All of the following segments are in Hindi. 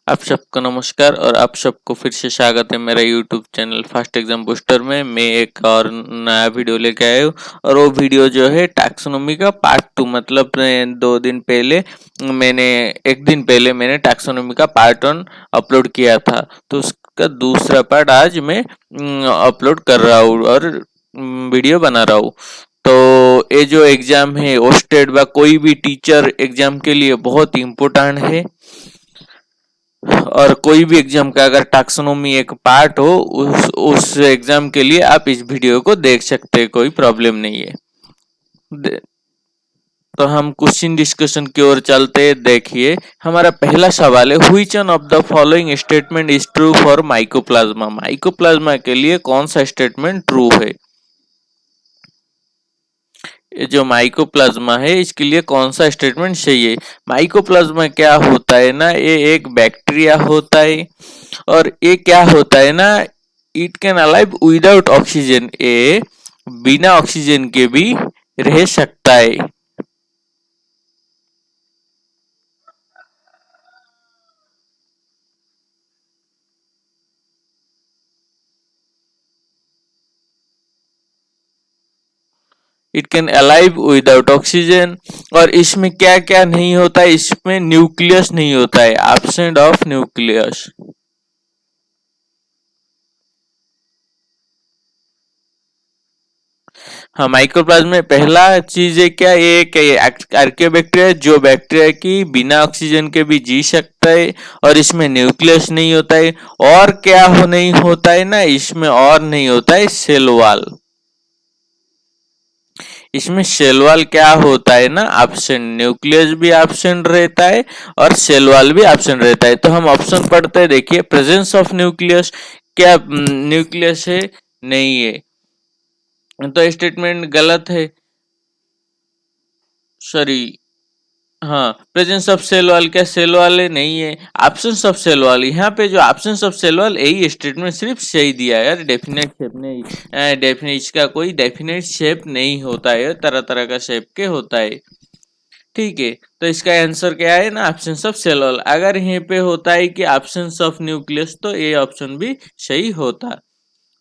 आप सबको नमस्कार और आप सबको फिर से स्वागत है मेरा YouTube channel fast exam booster में। मैं एक और नया वीडियो लेके आया हूँ और वो वीडियो जो है टैक्सोनॉमी का पार्ट 2। मतलब 2 दिन पहले मैंने 1 दिन पहले मैंने टैक्सोनॉमी का पार्ट 1 अपलोड किया था, तो उसका दूसरा पार्ट आज मैं अपलोड कर रहा हूँ और वीडियो बना रहा हूँ। तो ये जो एग्जाम है वो स्टेट व कोई भी टीचर एग्जाम के लिए बहुत इम्पोर्टेंट है। और कोई भी एग्जाम का अगर टैक्सोनॉमी एक पार्ट हो उस एग्जाम के लिए आप इस वीडियो को देख सकते हैं, कोई प्रॉब्लम नहीं है। तो हम क्वेश्चन डिस्कशन की ओर चलते हैं। देखिए हमारा पहला सवाल है, which one of the following statement is true for mycoplasma. Mycoplasma के लिए कौन सा स्टेटमेंट ट्रू है? ये जो माइकोप्लाज्मा है इसके लिए कौन सा स्टेटमेंट सही है? माइकोप्लाज्मा क्या होता है ना, ये एक बैक्टीरिया होता है और ये क्या होता है ना, it can alive without oxygen. ये बिना ऑक्सीजन के भी रह सकता है। It can alive without oxygen. और इसमें क्या क्या नहीं होता है? इसमें न्यूक्लियस नहीं होता है, एब्सेंट ऑफ न्यूक्लियस। हाँ, माइक्रोप्लाज्म में पहला चीज है क्या, ये एक आर्कियोबैक्टीरिया जो बैक्टीरिया की बिना ऑक्सीजन के भी जी सकता है और इसमें न्यूक्लियस नहीं होता है। और क्या नहीं होता है ना, इसमें और नहीं होता है सेल वॉल। इसमें सेल वॉल क्या होता है ना, एब्सेंट। न्यूक्लियस भी एब्सेंट रहता है और सेल वॉल भी एब्सेंट रहता है। तो हम ऑप्शन पढ़ते हैं, देखिए प्रेजेंस ऑफ न्यूक्लियस, क्या न्यूक्लियस है? नहीं है, तो स्टेटमेंट गलत है। सॉरी, हाँ, प्रेजेंस ऑफ सेल वॉल, क्या सेल वाले नहीं है? एब्सेंस ऑफ सेल वॉल, यहाँ पे जो एब्सेंस ऑफ सेल वॉल यही स्टेटमेंट सिर्फ सही दिया है यार, डेफिनेट शेप नहीं। डेफिनेट, इसका कोई डेफिनेट शेप नहीं होता है, तरह तरह का शेप के होता है। ठीक है, तो इसका आंसर क्या है ना, एब्सेंस ऑफ सेल वॉल। अगर यहाँ पे होता है कि एब्सेंस ऑफ न्यूक्लियस तो ये ऑप्शन भी सही होता।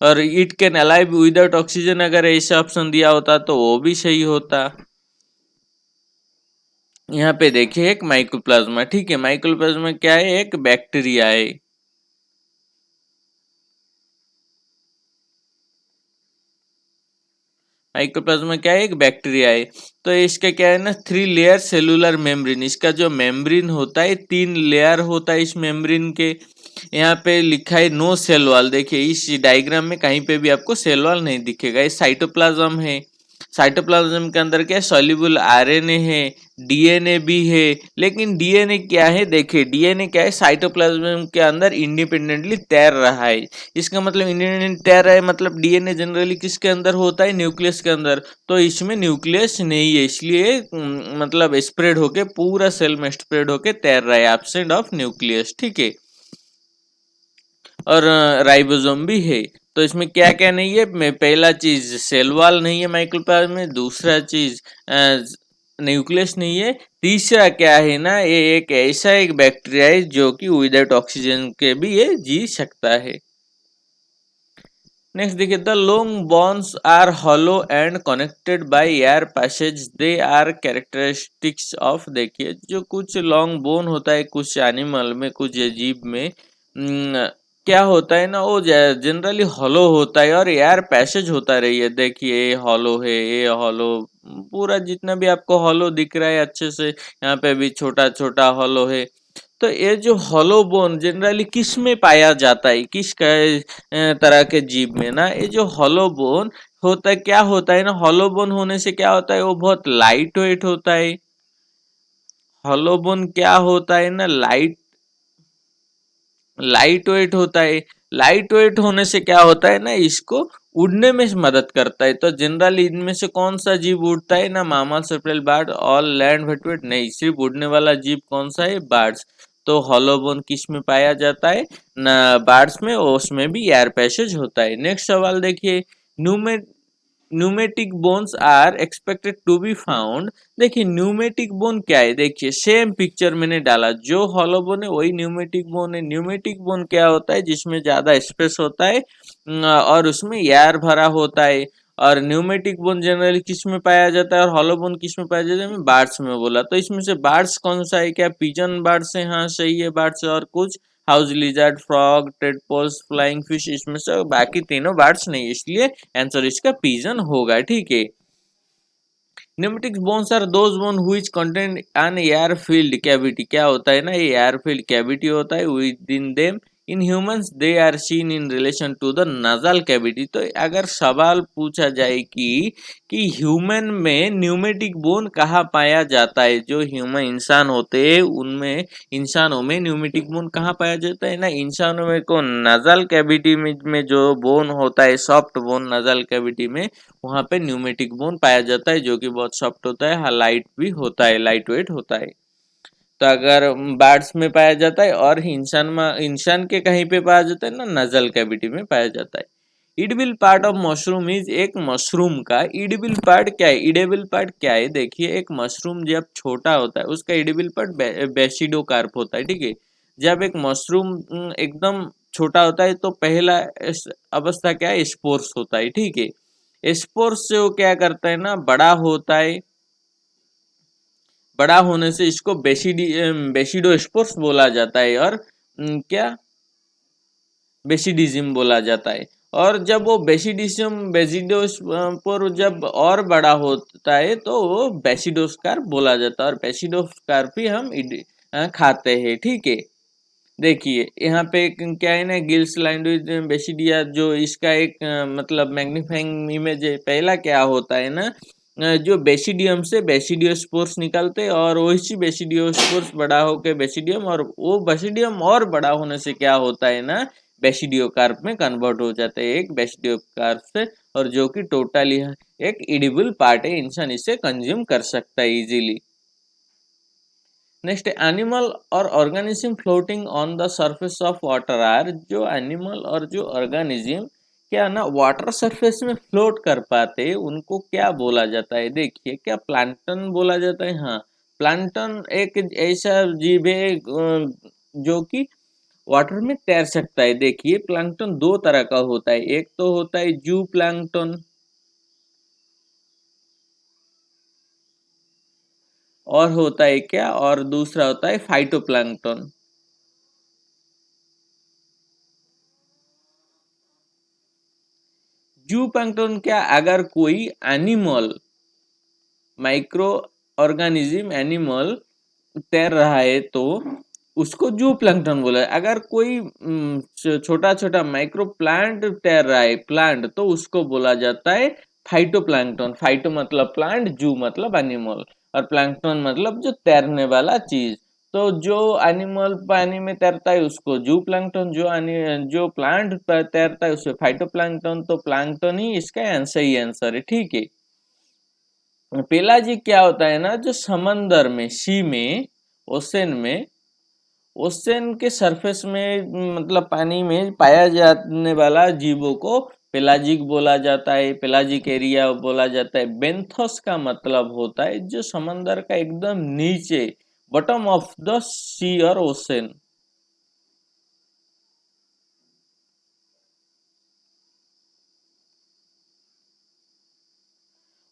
और it can alive without oxygen, अगर ऐसा ऑप्शन दिया होता तो वो भी सही होता। यहाँ पे देखिए एक माइकोप्लाज्मा, ठीक है, माइकोप्लाज्मा क्या है? एक बैक्टीरिया है। माइकोप्लाज्मा क्या है? एक बैक्टीरिया है। तो इसका क्या है ना, 3 लेयर सेलुलर मेम्ब्रेन, इसका जो मेम्ब्रेन होता है 3 लेयर होता है इस मेम्ब्रेन के। यहाँ पे लिखा है नो सेल वॉल। देखिए इस डायग्राम में कहीं पे भी आपको सेल वॉल नहीं दिखेगा। ये साइटोप्लाज्म है। साइटोप्लाज्म के अंदर क्या है? सॉल्युबल आरएनए है, डीएनए भी है। लेकिन डीएनए क्या है? देखिए डीएनए क्या है, साइटोप्लाज्म के अंदर इंडिपेंडेंटली तैर रहा है। इसका मतलब इंडिपेंडेंट तैर रहा है, मतलब डीएनए जनरली किसके अंदर होता है? न्यूक्लियस के अंदर। तो इसमें न्यूक्लियस नहीं है, इसलिए मतलब स्प्रेड होके पूरा सेल में स्प्रेड होके तैर रहा है, एब्सेंट ऑफ न्यूक्लियस। ठीक है, और राइबोसोम भी है। तो इसमें क्या क्या नहीं है? मैं पहला चीज सेल वॉल नहीं है माइक्रोप्लाज्म में, दूसरा चीज न्यूक्लियस नहीं है, तीसरा क्या है ना, ये एक ऐसा एक बैक्टीरिया है जो कि विदाउट ऑक्सीजन के भी ये जी सकता है। नेक्स्ट देखिए, the long bones are hollow and connected by air passage, they are characteristics of. देखिए जो कुछ लॉन्ग बोन होता है कुछ एनिमल में, कुछ जीव में क्या होता है ना, वो जनरली हॉलो होता है और एयर पैसेज होता रही है। देखिए ये हॉलो है, ये हॉलो, पूरा जितना भी आपको हॉलो दिख रहा है अच्छे से, यहाँ पे भी छोटा छोटा हॉलो है। तो ये जो हॉलो बोन जनरली किस में पाया जाता है, किस तरह के जीव में ना, ये जो हॉलो बोन होता है, क्या होता है ना, हॉलो बोन होने से क्या होता है, वो बहुत लाइट वेट होता है। हॉलो बोन क्या होता है ना, लाइट वेट होता है। लाइट वेट होने से क्या होता है ना, इसको उड़ने में मदद करता है। तो जनरली इनमें से कौन सा जीव उड़ता है ना, मामल, सर्पिल, बर्ड, ऑल लैंड वर्टिब्रेट नहीं, सिर्फ उड़ने वाला जीव कौन सा है? बर्ड्स। तो हॉलो बोन किस में पाया जाता है ना, बर्ड्स में, उसमें भी एयर पैसेज होता है। नेक्स्ट सवाल देखिए, न्यूमे pneumatic bones are expected to be found. देखिए न्यूमेटिक बोन क्या है, देखिए सेम पिक्चर मैंने डाला, जो हॉलो बोन है वही न्यूमेटिक बोन है। न्यूमेटिक बोन क्या होता है, जिसमें ज्यादा स्पेस होता है और उसमें एयर भरा होता है। और न्यूमेटिक बोन जनरली किस में पाया जाता है और हॉलो बोन किस में पाया जाता है, मैं बार्ड्स में बोला। तो इसमें से बार्ड्स कौन सा है, क्या पिजन बार्ड्स है, हाँ सही है बार्ड्स। और कुछ house lizard, frog, tadpoles, flying fish, इसमें से बाकी तीनों बार्ड्स नहीं, इसलिए आंसर इसका पिजन होगा, ठीक है। Pneumatic bones are those bones which contain an air filled cavity। क्या होता है ना, ये एयर फील्ड कैविटी होता है within them. In humans they are seen in relation to the nasal cavity. तो अगर सवाल पूछा जाए कि ह्यूमन में न्यूमेटिक बोन कहाँ पाया जाता है, जो ह्यूमन इंसान होते हैं उनमें, इंसानों में न्यूमेटिक बोन कहाँ पाया जाता है ना, इंसानों में को नजल कैविटी में जो बोन होता है, सॉफ्ट बोन नजल कैविटी में, वहां पे न्यूमेटिक बोन पाया जाता है, जो कि बहुत सॉफ्ट होता है, लाइट भी होता है, लाइट वेट होता है। तो अगर बर्ड्स में पाया जाता है और इंसान के कहीं पे पाया जाता है ना, नजल कैविटी में पाया जाता है। Edible part of mushroom is, एक मशरूम का इडिबल पार्ट क्या है, इडेबल पार्ट क्या है, देखिए एक मशरूम जब छोटा होता है उसका इडिबल पार्ट बेसिडोकार्प होता है, ठीक है। जब एक मशरूम एकदम छोटा होता है तो पहला अवस्था क्या है, स्पोर्स होता है, ठीक है। स्पोर्स से वो क्या करता है ना, बड़ा होता है, बड़ा होने से इसको बेसिडोस्पोर्स बोला जाता है। और क्या, बेसिडिज्म बोला जाता है। और जब वो बेसिडोस्पोर जब और बड़ा होता है तो वो बेसिडोस्कार्प बोला जाता है, और बेसिडोस्कार्प ही हम खाते हैं, ठीक है। देखिए यहाँ पे क्या है ना, गिल्स लैंडविच बेसिडिया, जो इसका एक मतलब मैग्नीफाइंग इमेज है। पहला क्या होता है ना, जो बेसिडियम से बेसिडियोस्पोर्स निकलते हैं और वही बेसिडियोस्पोर्स बड़ा होकर बेसिडियम, और वो बेसिडियम और बड़ा होने से क्या होता है ना, बेसिडियोकार्प में कन्वर्ट हो जाता है, एक बेसिडियोकार्प से। और जो कि टोटली एक इडिबल पार्ट है, इंसान इसे कंज्यूम कर सकता है इजीली। नेक्स्ट, एनिमल और organism floating on the surface of water are. जो एनिमल और जो ऑर्गेनिज्म क्या ना वाटर सरफेस में फ्लोट कर पाते, उनको क्या बोला जाता है, देखिए क्या प्लैंटन बोला जाता है, हाँ। प्लैंटन एक ऐसा जीव है जो कि वाटर में तैर सकता है। देखिए प्लैंटन दो तरह का होता है, एक तो होता है जू प्लैंटन, और होता है क्या, और दूसरा होता है फाइटोप्लैंक्टन। जू प्लैंक्टन क्या, अगर कोई एनिमल, माइक्रो ऑर्गेनिज्म एनिमल तैर रहा है तो उसको जू प्लैंक्टन बोला है। अगर कोई छोटा छोटा माइक्रो प्लांट तैर रहा है, प्लांट, तो उसको बोला जाता है फाइटोप्लैंक्टन। फाइटो मतलब प्लांट, जू मतलब एनिमल, और प्लैंक्टन मतलब जो तैरने वाला चीज। तो जो एनिमल पानी में तैरता है उसको जू प्लैंक्टन, जो प्लांट तैरता है उसे फाइटोप्लैंक्टन। तो प्लैंक्टन ही इसका सही आंसर है, ठीक है। पेलाजिक क्या होता है ना, जो समंदर में, सी में, ओशन में, ओशन के सरफेस में मतलब पानी में पाया जाने वाला जीवों को पेलाजिक बोला जाता है, पेलाजिक एरिया बोला जाता है। बेंथोस का मतलब होता है जो समंदर का एकदम नीचे, बॉटम ऑफ द सी और ओशन।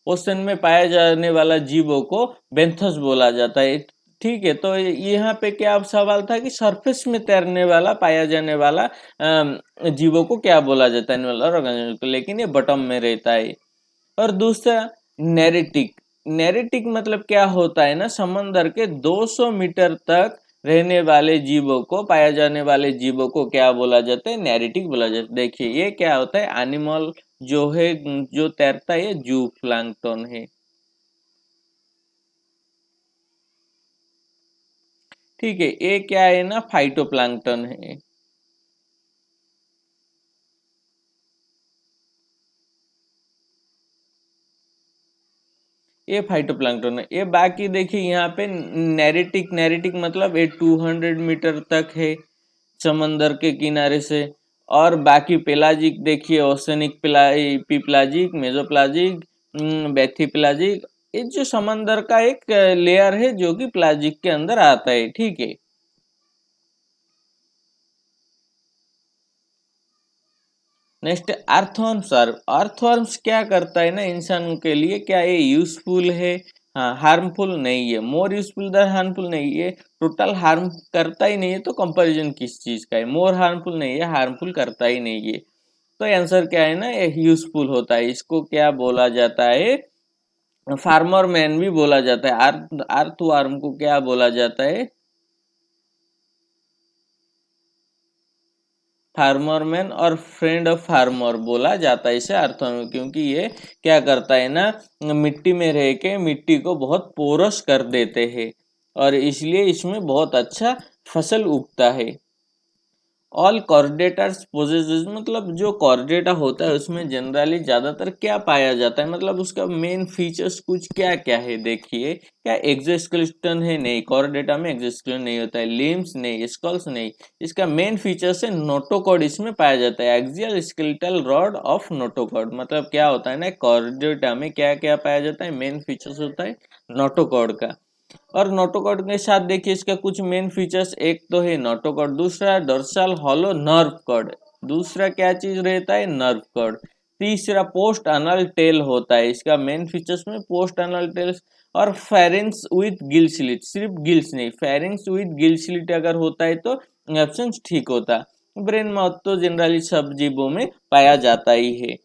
ओशन में पाया जाने वाला जीवों को बेंथस बोला जाता है, ठीक है। तो यहाँ पे क्या सवाल था कि सरफेस में तैरने वाला पाया जाने वाला जीवों को क्या बोला जाता है, एनिमल और ऑर्गेनिज्म को, लेकिन ये बॉटम में रहता है। और दूसरा नेरेटिक, नेरेटिक मतलब क्या होता है ना, समंदर के 200 मीटर तक रहने वाले जीवों को, पाया जाने वाले जीवों को क्या बोला जाता है, नेरेटिक बोला जाता है। देखिए ये क्या होता है, एनिमल जो है, जो तैरता है, जू प्लैंक्टन है, ठीक है। ये क्या है ना, फाइटोप्लैंक्टन है। ये फाइटोप्लैंक्टन है। ये बाकी देखिए यहाँ पे नेरेटिक, नेरेटिक मतलब ये 200 मीटर तक है समंदर के किनारे से। और बाकी पेलाजिक देखिए ओशनिक पीपलाजिक, मेसोप्लाजिक, बेथीपेलाजिक, ये जो समंदर का एक लेयर है जो कि प्लाजिक के अंदर आता है, ठीक है। Next earthworms. अर्थवर्म्स क्या करता है ना इंसानों के लिए, क्या ये यूजफुल है? हाँ, हार्मफुल नहीं है। मोर यूजफुल देन हार्मफुल नहीं है, टोटल हार्म करता ही नहीं है, तो कंपैरिजन किस चीज का है? मोर हार्मफुल नहीं है, हार्मफुल करता ही नहीं है। तो आंसर क्या है ना, यूजफुल होता है। इसको क्या बोला जाता है? फार्मर मैन भी बोला जाता है। अर्थवर्म को क्या बोला जाता है? फार्मर मैन और फ्रेंड ऑफ फार्मर बोला जाता है इसे अर्थों में, क्योंकि ये क्या करता है ना, मिट्टी में रह के मिट्टी को बहुत पोरस कर देते हैं और इसलिए इसमें बहुत अच्छा फसल उगता है। ऑल कॉर्डेटास पोजेसेस, मतलब जो कॉर्डेटा होता है उसमें जनरली ज्यादातर क्या पाया जाता है, मतलब उसका मेन फीचर्स कुछ क्या क्या है? देखिए, क्या एक्सोस्केलेटन है? नहीं, कॉर्डेटा में एक्सोस्केलेटन नहीं होता है। लिम्स नहीं, स्कल्स नहीं। इसका मेन फीचर्स है नोटोकॉर्ड, इसमें पाया जाता है। Axial skeletal rod of notochord, मतलब क्या होता है ना, कॉर्डेटा में क्या क्या पाया जाता है? मेन फीचर्स होता है नोटोकॉर्ड का। और नोटोकॉर्ड के साथ देखिए इसका कुछ मेन फीचर्स, एक तो है नोटोकॉर्ड, दूसरा डोर्सल हॉलो नर्व कॉर्ड, दूसरा क्या चीज रहता है? Nerve cord. तीसरा पोस्ट अनल टेल होता है, इसका मेन फीचर्स में पोस्ट अनल टेल्स। और फेरिंग्स विथ गिल स्लिट, सिर्फ गिल्स नहीं, फेरिंग्स विथ गिल स्लिट अगर होता है तो ऑप्शन ठीक होता। ब्रेन माउथ तो जनरली सब जीवों में पाया जाता ही है।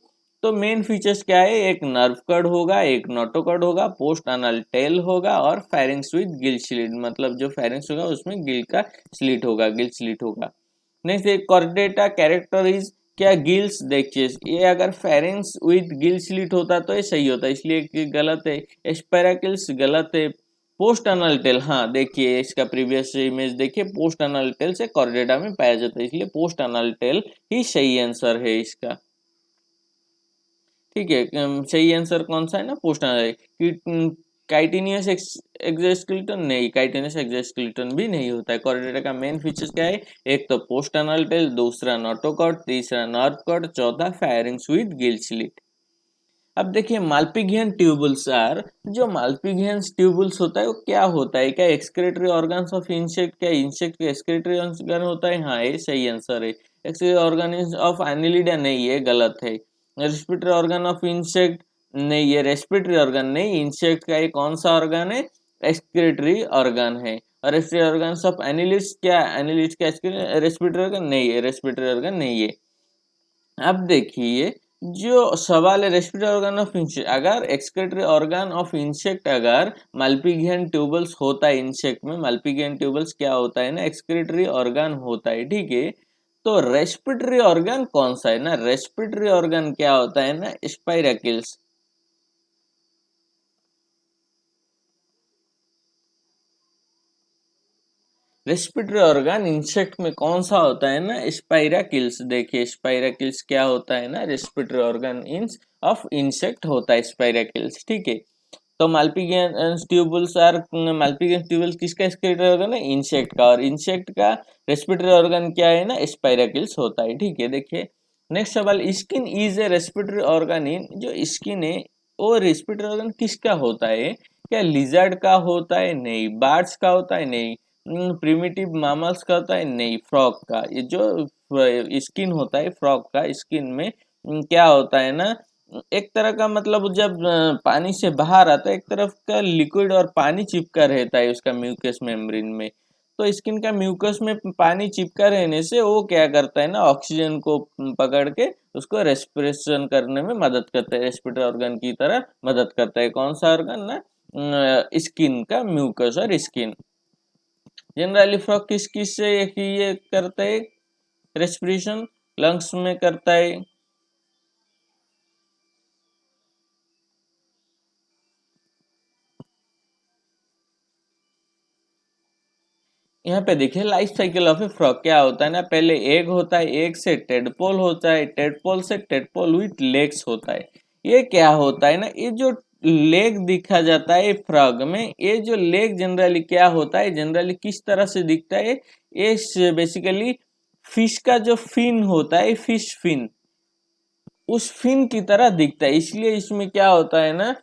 तो मेन फीचर्स क्या है? एक नर्व कॉर्ड होगा, एक नोटोकॉर्ड होगा, पोस्ट अनल टेल होगा और फेरिंग्स विद गिल स्लिट, मतलब जो फेरिंग्स होगा उसमें गिल का स्लिट होगा, गिल स्लिट होगा। नेक्स्ट एक कॉर्डेटा कैरेक्टर इज, क्या गिल्स? देखिए ये अगर फेरिंग्स विद गिल स्लिट होता तो ये सही होता, इसलिए गलत है। स्पायराकिल्स गलत है। पोस्ट अनल टेल, हाँ देखिए इसका प्रीवियस इमेज देखिए, पोस्ट अनल टेल से कॉर्डेटा में पाया जाता है, इसलिए पोस्ट अनल टेल ही सही आंसर है इसका, ठीक है। सही आंसर कौन सा है ना, पोस्ट अनल। काइटिनियस एक्सोस्केलेटन नहीं, काइटिनियस एक्सोस्केलेटन भी नहीं होता है। कॉर्डेटा का मेन फीचर्स क्या है? एक तो पोस्ट अनल टेल, दूसरा नोटोकॉर्ड, तीसरा नर्व कॉर्ड, चौथा फायरिंग्स विद गिल स्लिट। अब देखिए माल्पिघियन ट्यूबुल्स आर, जो माल्पिघियन ट्यूबुल्स होता है वो क्या होता है? क्या एक्सक्रीटरी ऑर्गन्स ऑफ इंसेक्ट? क्या इंसेक्ट का एक्सक्रीटरी ऑर्गन होता है? हाँ, ये सही आंसर है। एक्सक्रीटरी ऑर्गन ऑफ एनिलिडा नहीं, ये गलत है। रेस्पिरेटरी ऑर्गन ऑफ इंसेक्ट नहीं, ये रेस्पिरेटरी ऑर्गन नहीं, इंसेक्ट का ये कौन सा ऑर्गन है? एक्सक्रीटरी ऑर्गन है। और रेस्पिरेटरी ऑर्गन ऑफ एनिलिड्स, क्या एनिलिड्स का रेस्पिरेटरी ऑर्गन नहीं है, रेस्पिरेटरी ऑर्गन नहीं है। अब देखिए जो सवाल है, रेस्पिरेटरी ऑर्गन ऑफ इंसेक्ट, अगर एक्सक्रीटरी ऑर्गन ऑफ इंसेक्ट अगर मल्पीगियन ट्यूबल्स होता है इंसेक्ट में, मल्पीगियन ट्यूबल्स क्या होता है ना, एक्सक्रीटरी ऑर्गन होता है, ठीक है। तो रेस्पिरेटरी ऑर्गन कौन सा है ना, रेस्पिरेटरी ऑर्गन क्या होता है ना, स्पाइराकिल्स। रेस्पिरेटरी ऑर्गन इंसेक्ट में कौन सा होता है ना, स्पाइराकिल्स। देखिए स्पाइराकिल्स क्या होता है ना, respiratory organ in of insect होता है स्पाइराकिल्स, ठीक है। तो माल्पीगियन ट्यूबल्स आर, माल्पीगियन ट्यूबल्स किसका एक्सक्रीटरी ऑर्गन है? इंसेक्ट का। और इंसेक्ट का रेस्पिरेटरी ऑर्गन क्या है ना, स्पाइराकिल्स होता है, ठीक है। देखिए नेक्स्ट सवाल, skin is a respiratory organ in, जो स्किन है वो रेस्पिरेटरी ऑर्गन किसका होता है? क्या लिजर्ड का होता है? नहीं। बर्ड्स का होता है? नहीं। प्रिमिटिव मामल्स का होता है? नहीं। फ्रॉग का। ये जो स्किन होता है फ्रॉग का, स्किन में क्या होता है ना, एक तरह का, मतलब जब पानी से बाहर आता है एक तरफ का लिक्विड और पानी चिपका रहता है उसका म्यूकस मेम्ब्रेन में। तो स्किन का म्यूकस में पानी चिपका रहने से वो क्या करता है ना, ऑक्सीजन को पकड़ के उसको रेस्पिरेशन करने में मदद करता है, रेस्पिरेटरी ऑर्गन की तरह मदद करता है। कौन सा ऑर्गन ना, स्किन का म्यूकस और स्किन। जनरली फ्रॉग किस किस से ये करता है रेस्पिरेशन? लंग्स में करता है। यहाँ पे देखिए life cycle of A frog क्या होता है ना, पहले एग होता है, एग से टेडपोल होता है, टेडपोल से टेडपोल विथ लेग्स होता है। ये क्या होता है ना, ये जो लेग दिखा जाता है फ्रॉग में, ये जो लेग जनरली क्या होता है, जनरली किस तरह से दिखता है? ये बेसिकली फिश का जो फिन होता है, फिश फिन, उस फिन की तरह दिखता है। इसलिए इसमें क्या होता है ना,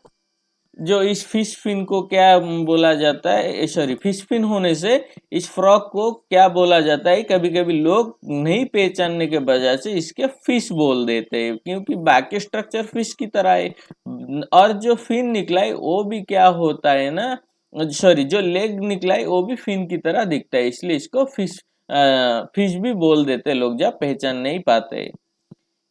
जो इस फिश फिन को क्या बोला जाता है, सॉरी, फिश फिन होने से इस फ्रॉग को क्या बोला जाता है, कभी कभी लोग नहीं पहचानने के वजह से इसके फिश बोल देते हैं, क्योंकि बाकी स्ट्रक्चर फिश की तरह है। और जो फिन निकला है वो भी क्या होता है ना, सॉरी, जो लेग निकला है वो भी फिन की तरह दिखता है, इसलिए इसको फिश भी बोल देते हैं लोग जब पहचान नहीं पाते।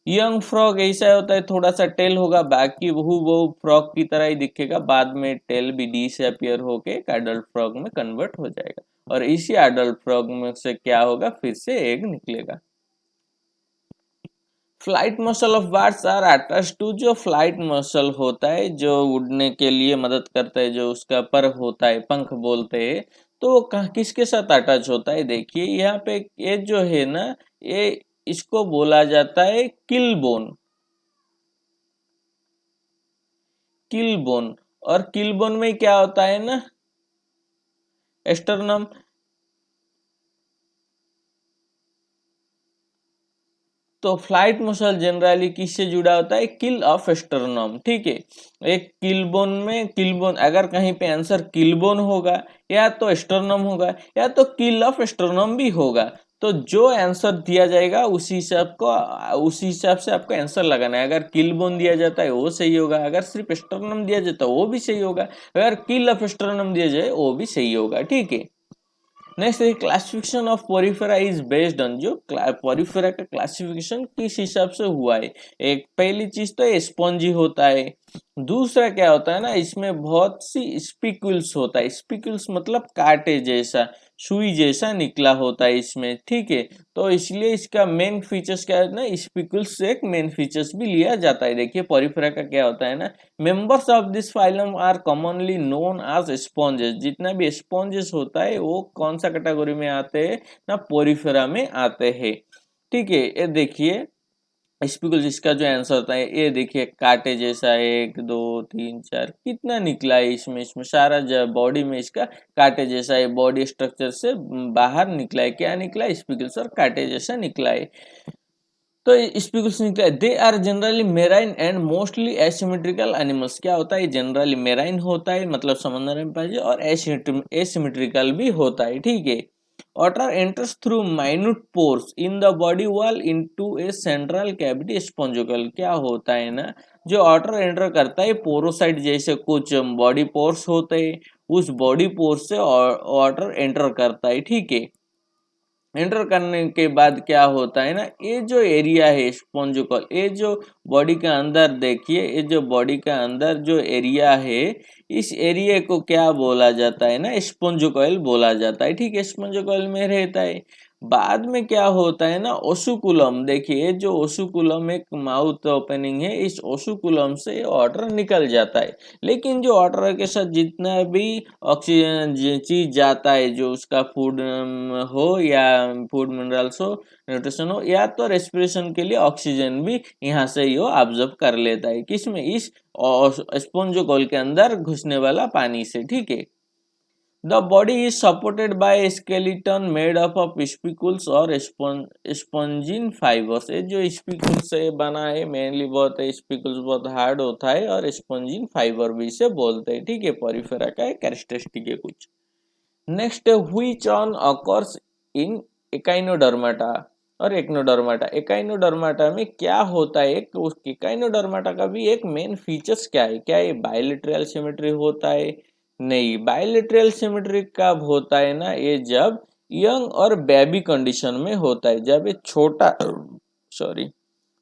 यंग फ्रॉग ऐसा होता है, थोड़ा सा टेल होगा, बाकी वो फ्रॉग की तरह ही दिखेगा, बाद में टेल भी डिसअपियर होके एक एडल्ट फ्रॉग में कन्वर्ट हो जाएगा, और इसी एडल्ट फ्रॉग में से क्या होगा, फिर से एग निकलेगा। Flight muscle of birds are attach to, जो फ्लाइट मसल होता है जो उड़ने के लिए मदद करता है, जो उसका पर होता है, पंख बोलते हैं, तो वो किसके साथ अटैच होता है, देखिए यहाँ पे ये जो है ना, ये इसको बोला जाता है किल बोन, किल बोन। और किल बोन में क्या होता है ना, एस्टर्नम। तो फ्लाइट मसल जनरली किससे जुड़ा होता है, किल ऑफ एस्टर्नम, ठीक है। एक किल बोन में, किल बोन अगर कहीं पे आंसर किल बोन होगा, या तो एस्टर्नम होगा, या तो किल ऑफ एस्टर्नम भी होगा, तो जो आंसर दिया जाएगा उसी हिसाब से आपको आंसर लगाना है। अगर किल बोन दिया जाता है वो सही होगा, अगर सिर्फ एस्टर्नम दिया जाता है वो भी सही होगा, अगर किल ऑफ एस्टर्नम दिया जाए वो भी सही होगा, ठीक है। नेक्स्ट है classification of Porifera is based on, जो पोरिफेरा का क्लासिफिकेशन किस हिसाब से हुआ है। एक पहली चीज तो स्पॉन्जी होता है, दूसरा क्या होता है ना, इसमें बहुत सी स्पिक्यूल्स होता है, स्पिक्यूल्स मतलब कांटे जैसा, सुई जैसा निकला होता है इसमें, ठीक है। तो इसलिए इसका मेन फीचर्स क्या है ना, स्पिक्यूल्स से एक मेन फीचर्स भी लिया जाता है। देखिए पोरिफेरा का क्या होता है ना, members of this phylum are commonly known as sponges, जितना भी स्पॉन्जेस होता है वो कौन सा कैटेगरी में आते हैं ना, पोरिफेरा में आते हैं, ठीक है। ये देखिए स्पिकुल्स, इसका जो आंसर होता है ये देखिए, कांटे जैसा, एक दो तीन चार, कितना निकला है इसमें सारा बॉडी में इसका कांटे जैसा है, बॉडी स्ट्रक्चर से बाहर निकला है, क्या निकला है, स्पिकुल्स और कांटे जैसा निकला है। तो स्पिकुल्स निकला है, they are generally marine and mostly asymmetrical animals. क्या होता है, जनरली मेराइन होता है, मतलब समुद्र में पाए, और एसिमेट्रिकल भी होता है, ठीक है। Water enters through minute pores in the body wall into a central cavity spongicle। क्या होता है ना, जो वाटर एंटर करता है पोरोसाइट जैसे कुछ बॉडी पोर्स होते हैं, उस बॉडी पोर्स से वाटर एंटर करता है, ठीक है। एंटर करने के बाद क्या होता है ना, ये जो एरिया है स्पॉन्जिकल, ये जो बॉडी का अंदर देखिए, ये जो बॉडी का अंदर जो एरिया है, इस एरिया को क्या बोला जाता है ना, स्पॉन्जिकल बोला जाता है, ठीक है, स्पॉन्जिकल में रहता है। बाद में क्या होता है ना, ओसुकुलम, देखिए जो ओसुकुलम एक माउथ ओपनिंग है, इस ओसुकुलम से वाटर निकल जाता है। लेकिन जो वाटर के साथ जितना भी ऑक्सीजन चीज जाता है, जो उसका फूड हो या फूड मिनरल्स हो, न्यूट्रिशन हो, या तो रेस्पिरेशन के लिए ऑक्सीजन भी यहाँ से ही वो ऑब्जर्व कर लेता है, किसमें, इस स्पोंजोकोल के अंदर घुसने वाला पानी से, ठीक है। The body is supported by skeleton made up of spicules और स्पॉन्जिन फाइबर्स। ये जो स्पिकुल से बना है मेनली, बहुत स्पिकुल्स बहुत हार्ड होता है, और स्पॉन्जिन फाइबर भी इसे बोलते हैं, ठीक है। पोरिफेरा का एक कैरेक्टरिस्टिक है कुछ। नेक्स्ट है which on occurs in Echinodermata और एक्नोडर्माटा। एकाइनोडर्माटा में क्या होता है, एकाइनोडर्माटा का भी एक मेन फीचर्स क्या है, क्या ये बायलेटरल सिमेट्री होता है, नहीं, बायलेटरल सिमेट्री कब होता है ना, ये जब यंग और बेबी कंडीशन में होता है, जब ये छोटा, सॉरी,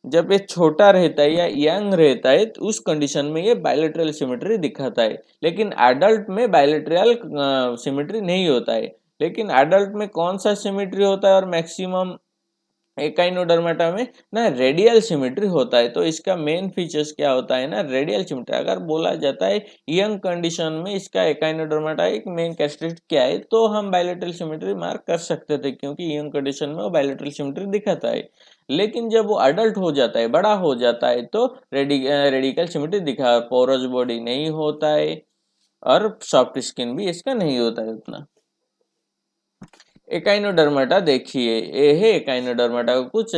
जब ये छोटा रहता है या यंग रहता है, तो उस कंडीशन में ये बायलेटरल सिमेट्री दिखाता है। लेकिन एडल्ट में बायलेटरल सिमेट्री नहीं होता है। लेकिन एडल्ट में कौन सा सिमेट्री होता है, और मैक्सिमम एकाइनोडर्माटा में ना रेडियल सिमेट्री होता है। तो इसका मेन फीचर्स क्या होता है ना, रेडियल सिमेट्री। अगर बोला जाता है यंग कंडीशन में इसका एकाइनोडर्माटा एक मेन कैरेक्टरिस्टिक क्या है, तो हम बायलेटरल सिमेट्री मार्क कर सकते थे, क्योंकि यंग कंडीशन में वो बायलेटरल सिमेट्री दिखाता है। लेकिन जब वो अडल्ट हो जाता है, बड़ा हो जाता है, तो रेडिकल सिमेट्री दिखा, पोरस बॉडी नहीं होता है, और सॉफ्ट स्किन भी इसका नहीं होता है उतना। एकाइनोडर्माटा देखिए, ये है एकाइनोडर्माटा का कुछ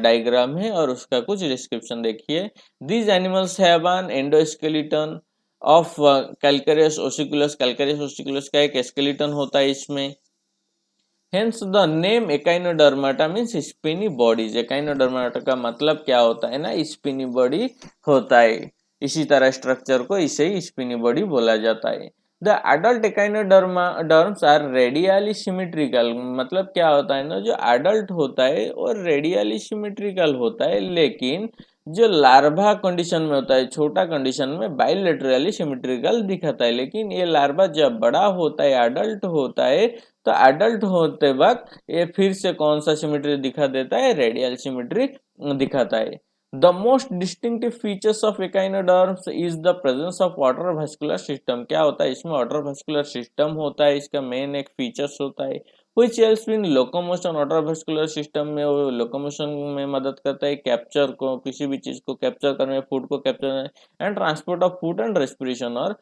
डायग्राम है और उसका कुछ डिस्क्रिप्शन देखिए। These animals have an endoskeleton of calcareous ossicles, calcareous ossicles का एक स्केलेटन होता है इसमें। Hence the name Echinodermata means spiny bodies. Echinodermata का मतलब क्या होता है ना, स्पिनी बॉडी होता है। इसी तरह स्ट्रक्चर को इसे ही स्पिनी बॉडी बोला जाता है। The adult echinoderms are radially symmetrical, मतलब क्या होता है ना, जो एडल्ट होता है और रेडियली सिमेट्रिकल होता है, लेकिन जो लार्वा कंडीशन में होता है, छोटा कंडीशन में बाइलेटरली सिमेट्रिकल दिखाता है। लेकिन ये लार्वा जब बड़ा होता है, एडल्ट होता है, तो एडल्ट होते वक्त ये फिर से कौन सा सिमेट्री दिखा देता है, रेडियल सिमेट्री दिखाता है। The most distinctive features of echinoderms is the presence of water vascular system. क्या होता है इसमें, वाटर वास्कुलर सिस्टम होता है, इसका मेन एक फीचर्स होता है। which helps in locomotion, water vascular system में वो लोकोमोशन में मदद करता है, कैप्चर को, किसी भी चीज को कैप्चर करने में, फूड को कैप्चर करने, and transport of food and respiration, और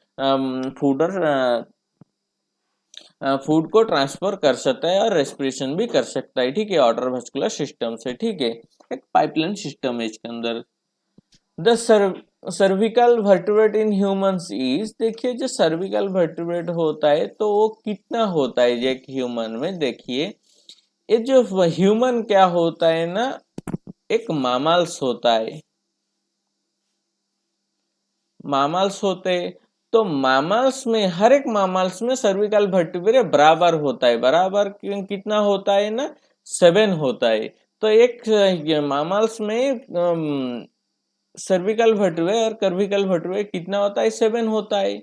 फूड को ट्रांसफर कर सकता है और रेस्पिरेशन भी कर सकता है। ठीक है, वाटर वास्कुलर सिस्टम से। ठीक है, एक पाइपलाइन सिस्टम है इसके अंदर। The cervical vertebrate in humans is, देखिए जो सर्विकल वर्टिब्रेट होता है तो वो कितना होता है एक ह्यूमन में। देखिए ये जो ह्यूमन क्या होता है ना, एक मामल्स होता है, मामल्स होते हैं। तो मामल्स में, हर एक मामल्स में सर्विकल वर्टिब्रे बराबर होता है। बराबर कितना होता है ना, 7 होता है। तो एक मामल्स में सर्विकल वर्टिब्रे और कर्विकल वर्टिब्रे कितना होता है, 7 होता है।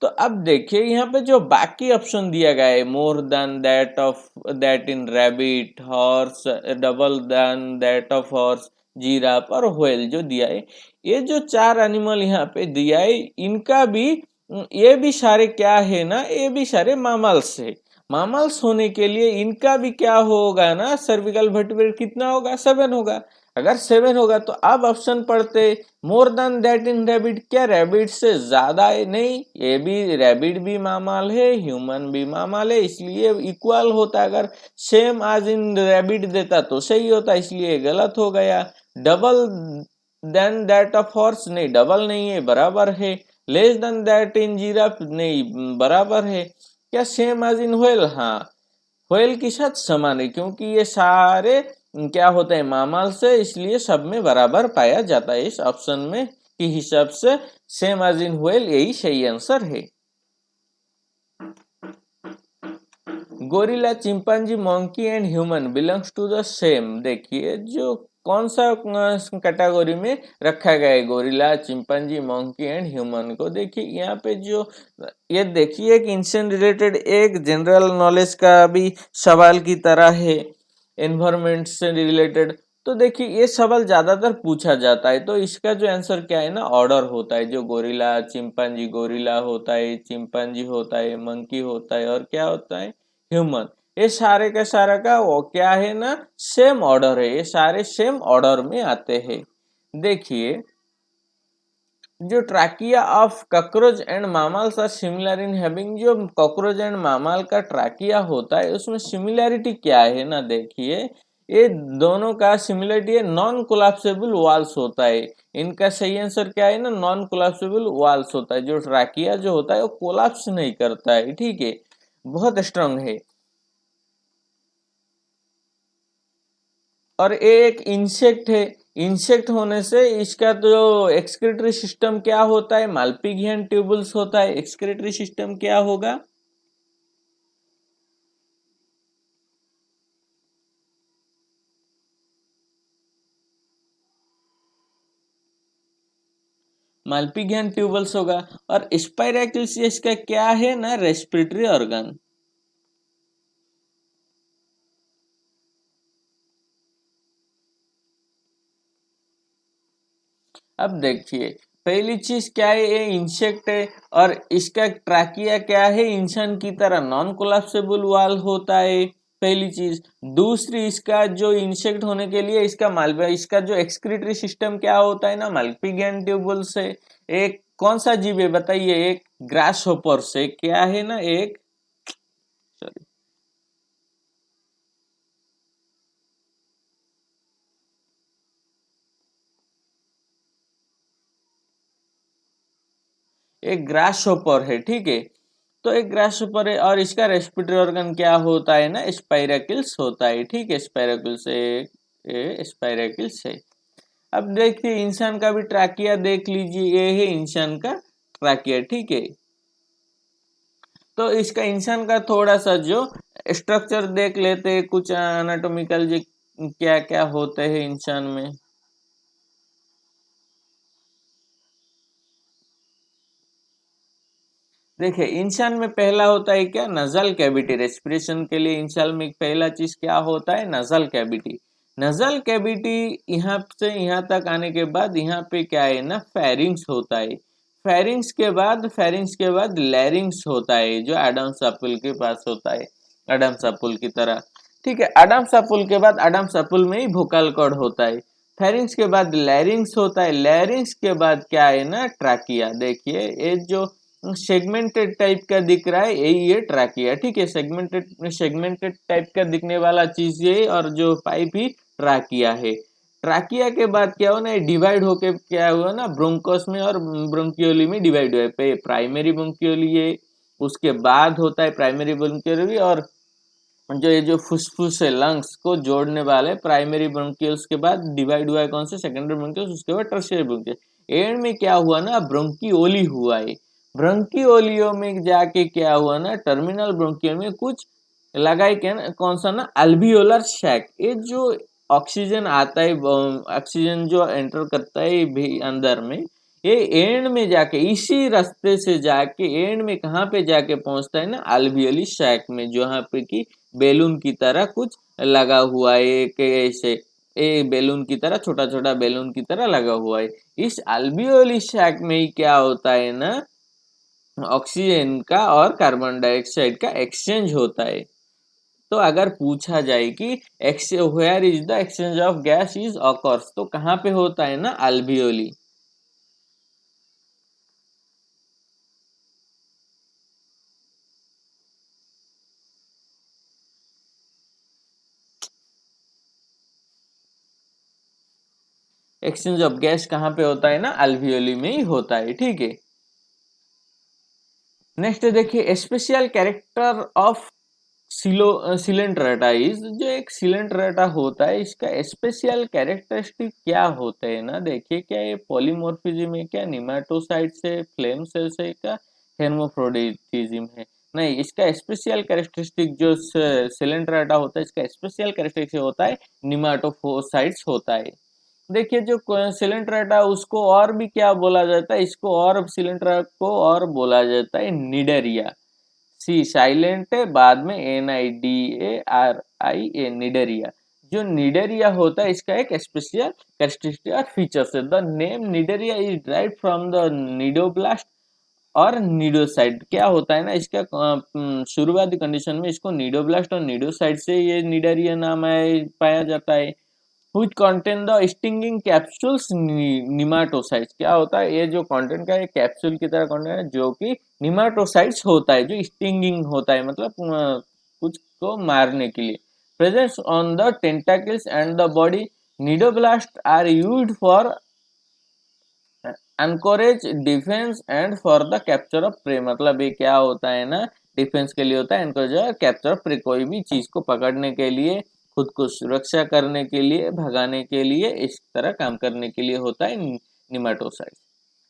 तो अब देखिए यहाँ पे जो बाकी ऑप्शन दिया गया है, more than that of that in rabbit, horse, double than that of horse, giraffe और व्हेल जो दिया है, ये जो 4 एनिमल यहाँ पे दिया है, इनका भी, ये भी सारे क्या है ना, ये भी सारे मामल्स है। मामल्स होने के लिए इनका भी क्या होगा ना, सर्विकल वर्टिब्रेट कितना होगा, 7 होगा। अगर 7 होगा तो अब ऑप्शन पढ़ते, मोर देन दैट इन रैबिट, क्या रैबिट से ज्यादा है, नहीं, ये भी रैबिट भी मामल है, ह्यूमन भी मामल है, इसलिए इक्वल होता। अगर सेम आज इन रैबिट देता तो सही होता, इसलिए गलत हो गया। Double than that of horse, नहीं डबल नहीं है, बराबर है। Less than that in giraffe, नहीं बराबर है। क्या सेम एज इन व्हेल, हाँ व्हेल के साथ समान है, क्योंकि ये सारे क्या होते हैं, मामल से, इसलिए सब में बराबर पाया जाता है। इस ऑप्शन में के हिसाब से सेम एज इन व्हेल यही सही आंसर है। Gorilla, chimpanzee, monkey and human belongs to the same. देखिए जो कौन सा कैटेगरी में रखा गया है gorilla, chimpanzee, monkey and human को। देखिए यहाँ पे जो ये देखिए एक इनसे रिलेटेड एक जनरल नॉलेज का भी सवाल की तरह है, एनवायरमेंट से रिलेटेड। तो देखिए ये सवाल ज्यादातर पूछा जाता है, तो इसका जो आंसर क्या है ना, ऑर्डर होता है। जो गोरिल्ला, चिंपांजी, गोरिल्ला होता है, चिंपांजी होता है, मंकी होता है, और क्या होता है, ह्यूमन। ये सारे का सारा का वो क्या है ना, सेम ऑर्डर है, ये सारे सेम ऑर्डर में आते हैं। देखिए जो trachea of cockroach and mammals are similar in having, जो कॉकरोच एंड मामल का ट्रैकिया होता है उसमें सिमिलैरिटी क्या है ना, देखिए ये दोनों का सिमिलरिटी है, नॉन कोलैप्सिबल वॉल्स होता है। इनका सही आंसर क्या है ना, नॉन कोलैप्सिबल वॉल्स होता है। जो ट्रैकिया जो होता है वो कोलैप्स नहीं करता है। ठीक है, बहुत स्ट्रांग है। और ये एक इंसेक्ट है, इंसेक्ट होने से इसका जो एक्सक्रीटरी सिस्टम क्या होता है, माल्पीगियन ट्यूबल्स होता है। एक्सक्रीटरी सिस्टम क्या होगा, माल्पीगियन ट्यूबल्स होगा। और स्पाइरेक्युलस का क्या है ना, रेस्पिरेटरी ऑर्गन। अब देखिए पहली चीज क्या है, ये इंसेक्ट है, और इसका ट्रैकिया क्या है, इंसान की तरह नॉन कोलैप्सिबल वॉल होता है, पहली चीज। दूसरी, इसका जो इंसेक्ट होने के लिए इसका जो एक्सक्रीटरी सिस्टम क्या होता है ना, माल्पीगियन ट्यूबुल से। एक कौन सा जीव है बताइए, एक ग्रास होपर से क्या है ना, एक, सॉरी, एक ग्रासहोपर है, ठीक है। तो एक ग्रासहोपर है और इसका रेस्पिरेटरी ऑर्गन क्या होता है ना, स्पाइरेकिल्स होता है, ठीक है। स्पाइरेकिल्स स्पाइरेकिल्स है। अब देखिए इंसान का भी ट्रैकिया देख लीजिए, ये है इंसान का ट्रैकिया, ठीक है। तो इसका इंसान का थोड़ा सा जो स्ट्रक्चर देख लेते हैं, कुछ एनाटॉमिकल जो क्या क्या होते हैं इंसान में। देखिए इंसान में पहला होता है क्या, नजल कैविटी। रेस्पिरेशन के लिए इंसान में पहला चीज क्या होता है, नजल कैविटी। नजल कैविटी यहाँ से यहाँ तक आने के बाद यहाँ पे क्या है ना, फेरिंग्स होता है। फेरिंग्स के बाद लैरिंग्स होता है, जो एडम्स एप्पल के पास होता है, एडम्स एप्पल की तरह, ठीक है। एडम्स एप्पल के बाद, एडम्स एप्पल में ही वोकल कॉर्ड होता है। फेरिंग्स के बाद लैरिंग्स होता है। लैरिंग्स के बाद क्या है ना, ट्रैकिया। देखिए ये जो सेगमेंटेड टाइप का दिख रहा है, यही ये ट्रैकिया, ठीक है। सेगमेंटेड टाइप का दिखने वाला चीज ये, और जो पाइप ही ट्रैकिया है। ट्रैकिया के बाद क्या हुआ ना, डिवाइड होके क्या हुआ ना, ब्रोंकोस में और ब्रोंकियोली में डिवाइड हुआ है। प्राइमरी ब्रोंकियोली है, उसके बाद होता है प्राइमरी ब्रोंकियोली, और जो ये जो फुसफुस है, लंग्स को जोड़ने वाले प्राइमरी ब्रोंकियल्स के बाद डिवाइड हुआ है कौन से, सेकेंडरी ब्रोंकियल्स, उसके बाद टर्शियरी ब्रोंकियल्स। एंड में क्या हुआ ना, ब्रोंकियोली हुआ है। ब्रोंकियोलियो में जाके क्या हुआ ना, टर्मिनल ब्रोंकियल में कुछ लगाई क्या ना, कौन सा ना, अल्वियोलर शैक। ये जो ऑक्सीजन आता है, ऑक्सीजन जो एंटर करता है भी अंदर में, ये एंड में जाके, इसी रास्ते से जाके एंड में कहाँ पे जाके पहुंचता है ना, अल्वियोली शैक में, जहाँ पे की बैलून की तरह कुछ लगा हुआ है, एक ऐसे बैलून की तरह, छोटा छोटा बैलून की तरह लगा हुआ है। इस अल्वियोली सैक में ही क्या होता है ना, ऑक्सीजन का और कार्बन डाइऑक्साइड का एक्सचेंज होता है। तो अगर पूछा जाए कि where is the exchange of gas is occurs, तो कहाँ पे होता है ना, अल्वियोली। एक्सचेंज ऑफ गैस कहाँ पे होता है ना, अल्वियोली में ही होता है, ठीक है। नेक्स्ट देखिए, special character of Coelenterata is, जो एक सिलेंट्रेटा होता है, इसका स्पेशल कैरेक्टरिस्टिक क्या होते हैं ना, देखिए क्या ये पॉलीमॉर्फिज्म है, क्या निमेटोसाइट से, फ्लेम सेल से, क्या हेर्मोफ्रोडिटिज्म है। नहीं, इसका स्पेशल कैरेक्टरिस्टिक जो सिलेंट्रेटा होता है, इसका स्पेशल कैरेक्टरिस्टिक होता है निमेटोसाइट्स होता है। देखिए जो सिलेंट्रेटा, उसको और भी क्या बोला जाता है, इसको और सिलेंट्रा को और बोला जाता है निडेरिया। सी साइलेंट है, बाद में NIDARIA, निडेरिया। जो निडेरिया होता है, इसका एक स्पेशल कैरेक्टरिस्टिक और फीचर्स है। The name Cnidaria is drive from the cnidoblast और निडोसाइट। क्या होता है ना, इसका शुरुआती कंडीशन में इसको निडोब्लास्ट और निडोसाइट से ये निडेरिया नाम है, पाया जाता है। which contain the stinging capsules निमाटोसाइट्स। क्या होता है, ये जो कंटेंट का, ये कैप्सूल की तरह कंटेंट है, जो कि निमाटोसाइट्स होता है, जो स्टिंगिंग होता है, मतलब कुछ को मारने के लिए। Presence on the tentacles and the body. Cnidoblast are used for anchorage defence and for the capture of prey. मतलब ये क्या होता है ना, डिफेंस के लिए होता है, एनकोरेज और कैप्चर ऑफ प्रे, कोई भी चीज को पकड़ने के लिए, खुद को सुरक्षा करने के लिए, भगाने के लिए, इस तरह काम करने के लिए होता है निमाटोसाइड।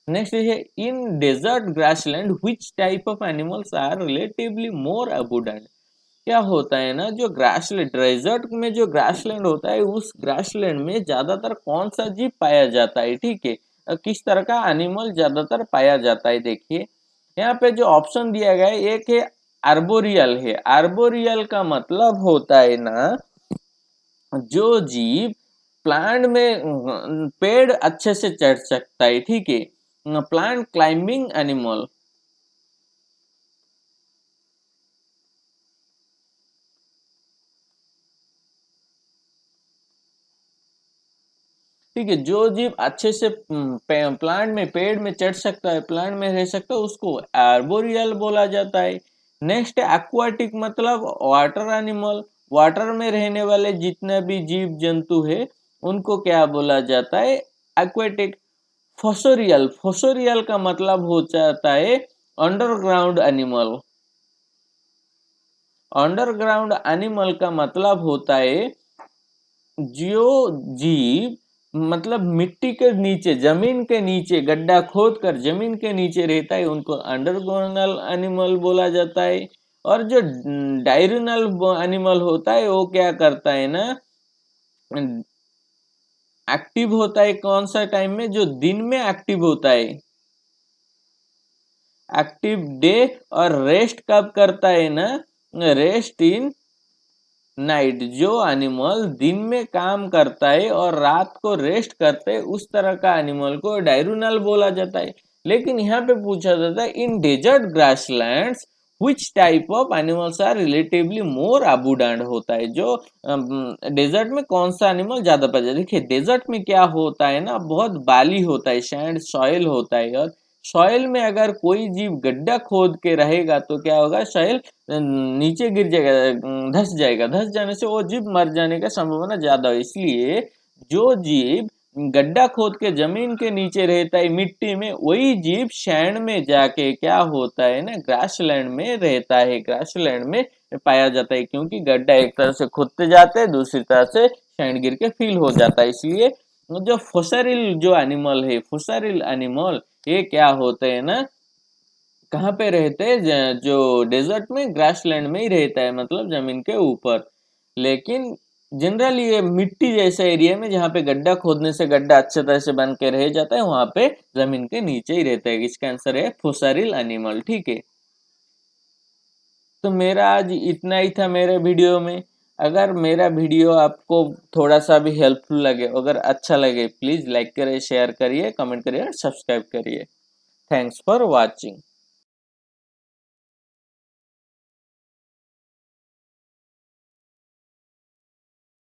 नेक्स्ट है, in desert grassland which type of animals are relatively more abundant. क्या होता है ना, जो ग्रासलैंड, डेजर्ट में जो ग्रासलैंड होता है, उस ग्रासलैंड में ज्यादातर कौन सा जीव पाया जाता है, ठीक है। किस तरह का एनिमल ज्यादातर पाया जाता है, देखिए यहाँ पे जो ऑप्शन दिया गया है, एक है आर्बोरियल है। आर्बोरियल का मतलब होता है ना, जो जीव प्लांट में, पेड़ अच्छे से चढ़ सकता है, ठीक है, प्लांट क्लाइंबिंग एनिमल। ठीक है, जो जीव अच्छे से प्लांट में, पेड़ में चढ़ सकता है, प्लांट में रह सकता है, उसको आर्बोरियल बोला जाता है। नेक्स्ट है एक्वाटिक, मतलब वाटर एनिमल। वाटर में रहने वाले जितने भी जीव जंतु है, उनको क्या बोला जाता है, एक्वाटिक। फोसोरियल, फोसोरियल का मतलब हो जाता है अंडरग्राउंड एनिमल। अंडरग्राउंड एनिमल का मतलब होता है जो जीव मतलब मिट्टी के नीचे, जमीन के नीचे गड्ढा खोद कर जमीन के नीचे रहता है, उनको अंडरग्राउंड एनिमल बोला जाता है। और जो डायरेनल एनिमल होता है वो क्या करता है ना, एक्टिव होता है कौन सा टाइम में, जो दिन में एक्टिव होता है, एक्टिव डे। और रेस्ट कब करता है ना, रेस्ट इन नाइट। जो एनिमल दिन में काम करता है और रात को रेस्ट करते है उस तरह का एनिमल को डायरेनल बोला जाता है। लेकिन यहाँ पे पूछा जाता है in desert grasslands which type of animals are relatively more abundant होता है, जो डेजर्ट में कौन सा एनिमल ज्यादा पाया जाता है। देखिए डेजर्ट में क्या होता है ना, बहुत बाली होता है, सैंड सॉइल होता है, और सॉइल में अगर कोई जीव गड्ढा खोद के रहेगा तो क्या होगा, सॉइल नीचे गिर जाएगा, धस जाएगा, धस जाने से वो जीव मर जाने का संभावना ज्यादा है। इसलिए जो जीव गड्ढा खोद के जमीन के नीचे रहता है मिट्टी में, वही जीव सैंड में जाके क्या होता है ना, ग्रासलैंड में रहता है, ग्रासलैंड में पाया जाता है। क्योंकि गड्ढा एक तरह से खोदते जाते हैं, दूसरी तरह से सैंड गिर के फिल हो जाता है। इसलिए जो फोसरिल जो एनिमल है, फोसरिल एनिमल, ये क्या होते हैं ना, कहाँ पे रहते हैं, जो डेजर्ट में ग्रासलैंड में ही रहता है, मतलब जमीन के ऊपर। लेकिन जनरली ये मिट्टी जैसे एरिया में जहाँ पे गड्ढा खोदने से गड्ढा अच्छे तरह से बन के रह जाता है, वहां पे जमीन के नीचे ही रहता है। इसका आंसर है फुसारिल एनिमल। ठीक है, तो मेरा आज इतना ही था मेरे वीडियो में। अगर मेरा वीडियो आपको थोड़ा सा भी हेल्पफुल लगे, अगर अच्छा लगे, प्लीज लाइक करिए, शेयर करिए, कमेंट करिए और सब्सक्राइब करिए। Thanks for watching.